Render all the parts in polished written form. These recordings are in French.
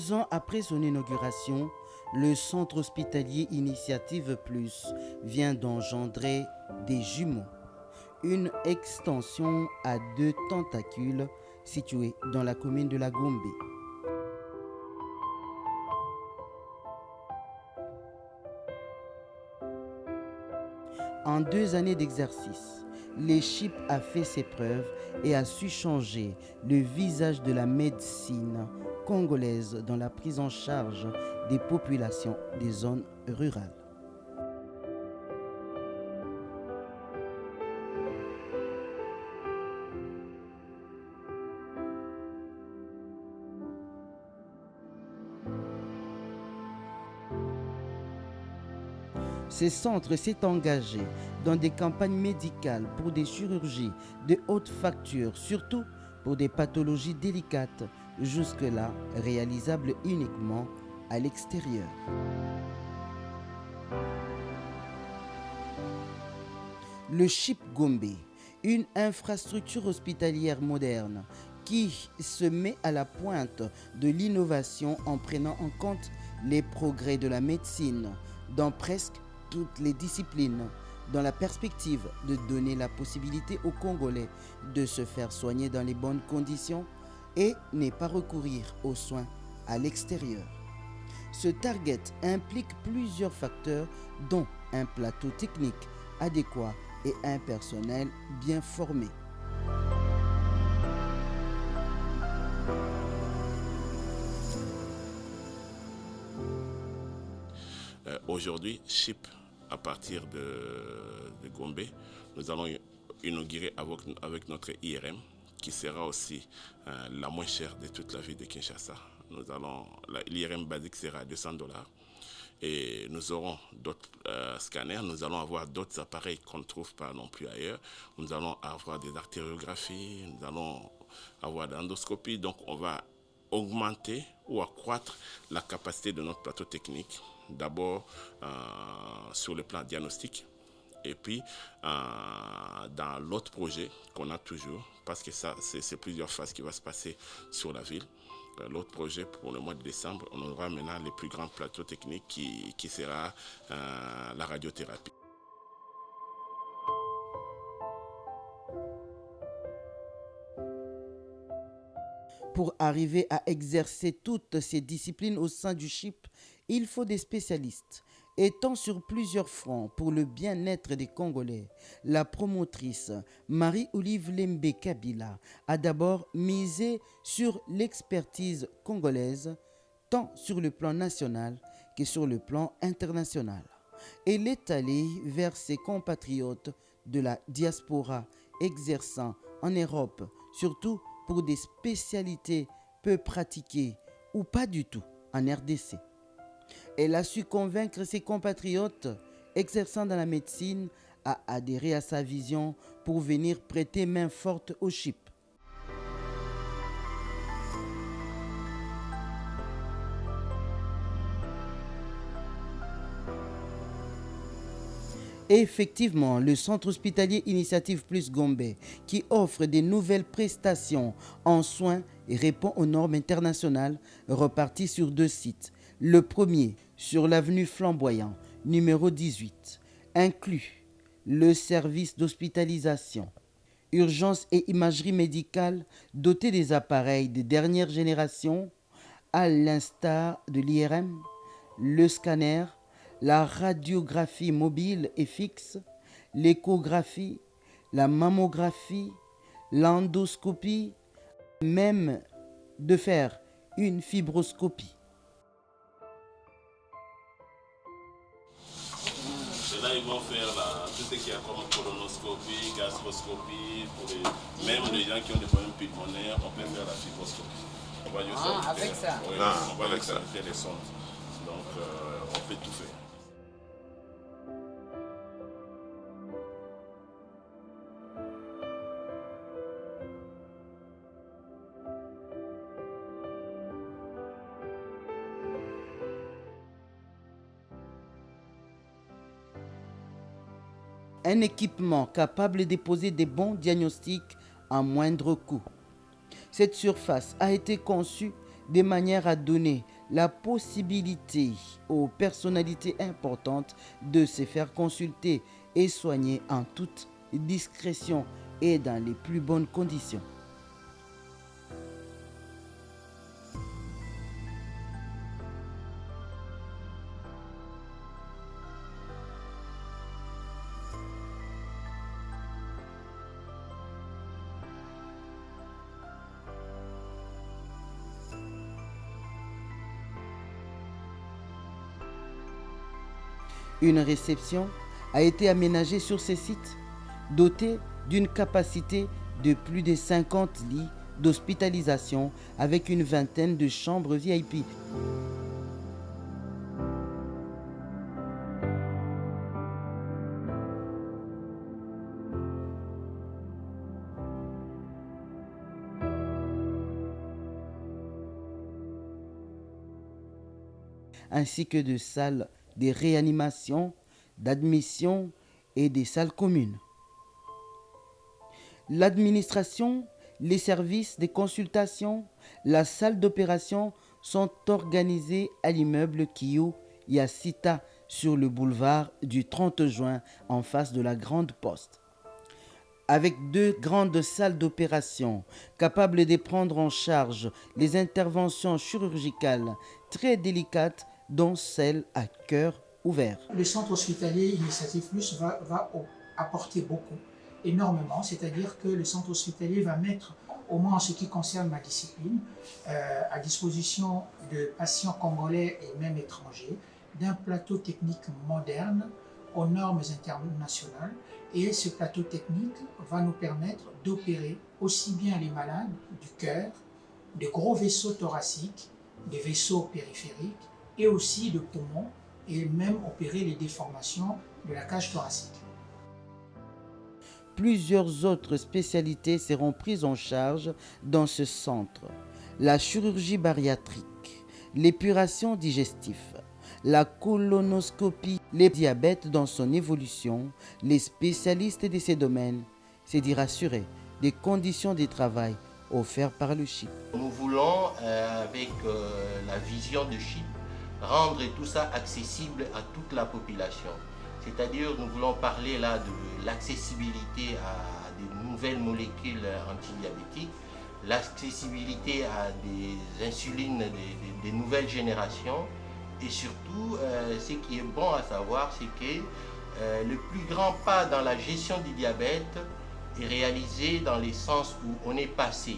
2 ans après son inauguration, le centre hospitalier Initiative Plus vient d'engendrer des jumeaux, une extension à 2 tentacules située dans la commune de la Gombe. En 2 années d'exercice, l'ECHIP a fait ses preuves et a su changer le visage de la médecine congolaise dans la prise en charge des populations des zones rurales. Ce centre s'est engagé dans des campagnes médicales pour des chirurgies de haute facture, surtout pour des pathologies délicates, jusque-là réalisables uniquement à l'extérieur. Le CHIP Gombe, une infrastructure hospitalière moderne qui se met à la pointe de l'innovation en prenant en compte les progrès de la médecine dans presque toutes les disciplines, dans la perspective de donner la possibilité aux Congolais de se faire soigner dans les bonnes conditions et ne pas recourir aux soins à l'extérieur. Ce target implique plusieurs facteurs dont un plateau technique adéquat et un personnel bien formé. Aujourd'hui, CHIP, à partir de Gombe, nous allons inaugurer avec notre IRM, qui sera aussi la moins chère de toute la ville de Kinshasa. L'IRM basique sera à $200 et nous aurons d'autres scanners, nous allons avoir d'autres appareils qu'on ne trouve pas non plus ailleurs. Nous allons avoir des artériographies, nous allons avoir des endoscopies, donc on va augmenter ou accroître la capacité de notre plateau technique, d'abord sur le plan diagnostique, et puis dans l'autre projet qu'on a toujours, parce que ça c'est plusieurs phases qui vont se passer sur la ville. L'autre projet pour le mois de décembre, on aura maintenant les plus grands plateaux techniques qui sera la radiothérapie. Pour arriver à exercer toutes ces disciplines au sein du CHIP, il faut des spécialistes. Étant sur plusieurs fronts pour le bien-être des Congolais, la promotrice Marie-Olive Lembe Kabila a d'abord misé sur l'expertise congolaise, tant sur le plan national que sur le plan international. Elle est allée vers ses compatriotes de la diaspora exerçant en Europe, surtout pour des spécialités peu pratiquées ou pas du tout en RDC. Elle a su convaincre ses compatriotes exerçant dans la médecine à adhérer à sa vision pour venir prêter main forte au CHIP. Et effectivement, le centre hospitalier Initiative Plus Gombe, qui offre des nouvelles prestations en soins et répond aux normes internationales, repartit sur 2 sites. Le premier, sur l'avenue Flamboyant, numéro 18, inclut le service d'hospitalisation, urgence et imagerie médicale doté des appareils de dernière génération, à l'instar de l'IRM, le scanner, la radiographie mobile et fixe, l'échographie, la mammographie, l'endoscopie, même de faire une fibroscopie. Et là, ils vont faire tout ce qui est comme colonoscopie, gastroscopie, même les gens qui ont des problèmes pulmonaires, on peut faire la fibroscopie. On va juste avec ça. Oui, on va faire les sondes. Donc, on peut tout faire. Un équipement capable de poser des bons diagnostics à moindre coût. Cette surface a été conçue de manière à donner la possibilité aux personnalités importantes de se faire consulter et soigner en toute discrétion et dans les plus bonnes conditions. Une réception a été aménagée sur ces sites, dotée d'une capacité de plus de 50 lits d'hospitalisation avec une vingtaine de chambres VIP. Ainsi que de salles de réanimation, d'admission et des salles communes. L'administration, les services de consultation, la salle d'opération sont organisés à l'immeuble Kio Yacita sur le boulevard du 30 juin en face de la Grande Poste. Avec 2 grandes salles d'opération capables de prendre en charge les interventions chirurgicales très délicates dont celle à cœur ouvert. Le centre hospitalier Initiative Plus va apporter beaucoup, énormément, c'est-à-dire que le centre hospitalier va mettre, au moins en ce qui concerne ma discipline, à disposition de patients congolais et même étrangers, d'un plateau technique moderne aux normes internationales. Et ce plateau technique va nous permettre d'opérer aussi bien les malades du cœur, des gros vaisseaux thoraciques, des vaisseaux périphériques, et aussi de poumons, et même opérer les déformations de la cage thoracique. Plusieurs autres spécialités seront prises en charge dans ce centre. La chirurgie bariatrique, l'épuration digestive, la colonoscopie, le diabète dans son évolution. Les spécialistes de ces domaines s'est dit rassurés des conditions de travail offertes par le CHIP. Nous voulons, avec la vision de CHIP, rendre tout ça accessible à toute la population. C'est-à-dire, nous voulons parler là de l'accessibilité à des nouvelles molécules antidiabétiques, l'accessibilité à des insulines des nouvelles générations, et surtout, ce qui est bon à savoir, c'est que le plus grand pas dans la gestion du diabète est réalisé dans le sens où on est passé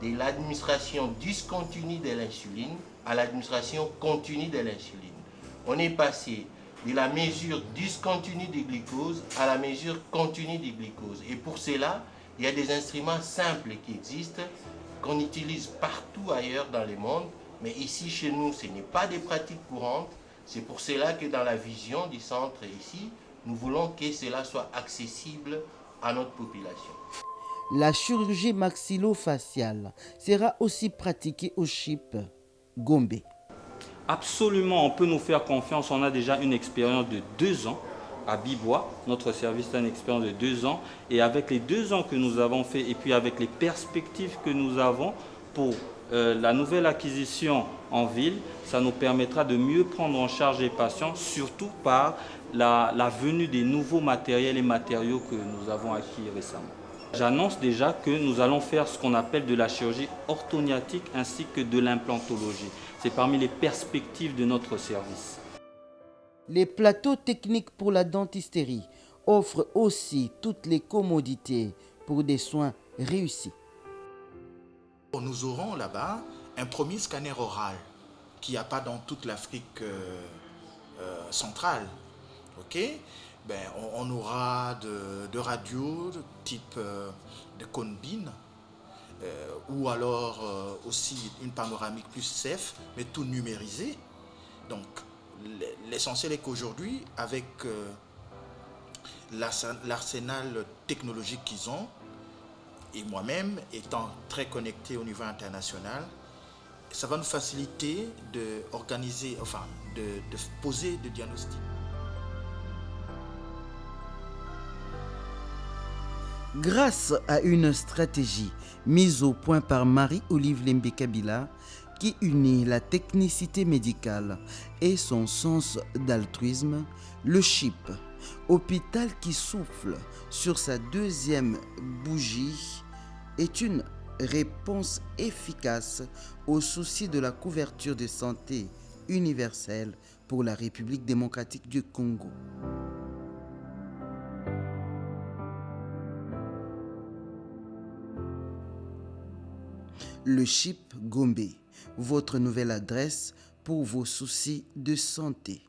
de l'administration discontinue de l'insuline à l'administration continue de l'insuline. On est passé de la mesure discontinue du glucose à la mesure continue du glucose. Et pour cela, il y a des instruments simples qui existent, qu'on utilise partout ailleurs dans le monde, mais ici chez nous, ce n'est pas des pratiques courantes. C'est pour cela que dans la vision du centre ici, nous voulons que cela soit accessible à notre population. La chirurgie maxillofaciale sera aussi pratiquée au CHIP Gombe. Absolument, on peut nous faire confiance. On a déjà une expérience de 2 ans à Bibois. Notre service a une expérience de 2 ans. Et avec les 2 ans que nous avons fait et puis avec les perspectives que nous avons pour la nouvelle acquisition en ville, ça nous permettra de mieux prendre en charge les patients, surtout par la venue des nouveaux matériels et matériaux que nous avons acquis récemment. J'annonce déjà que nous allons faire ce qu'on appelle de la chirurgie orthognathique ainsi que de l'implantologie. C'est parmi les perspectives de notre service. Les plateaux techniques pour la dentisterie offrent aussi toutes les commodités pour des soins réussis. Nous aurons là-bas un premier scanner oral qu'il n'y a pas dans toute l'Afrique centrale. Okay? On aura de radios de type de Conbin ou alors aussi une panoramique plus safe, mais tout numérisé. Donc l'essentiel est qu'aujourd'hui, avec l'arsenal technologique qu'ils ont, et moi-même étant très connecté au niveau international, ça va nous faciliter de poser des diagnostics. Grâce à une stratégie mise au point par Marie-Olive Lembe Kabila, qui unit la technicité médicale et son sens d'altruisme, le CHIP, hôpital qui souffle sur sa deuxième bougie, est une réponse efficace au souci de la couverture de santé universelle pour la République démocratique du Congo. Le CHIP Gombe, votre nouvelle adresse pour vos soucis de santé.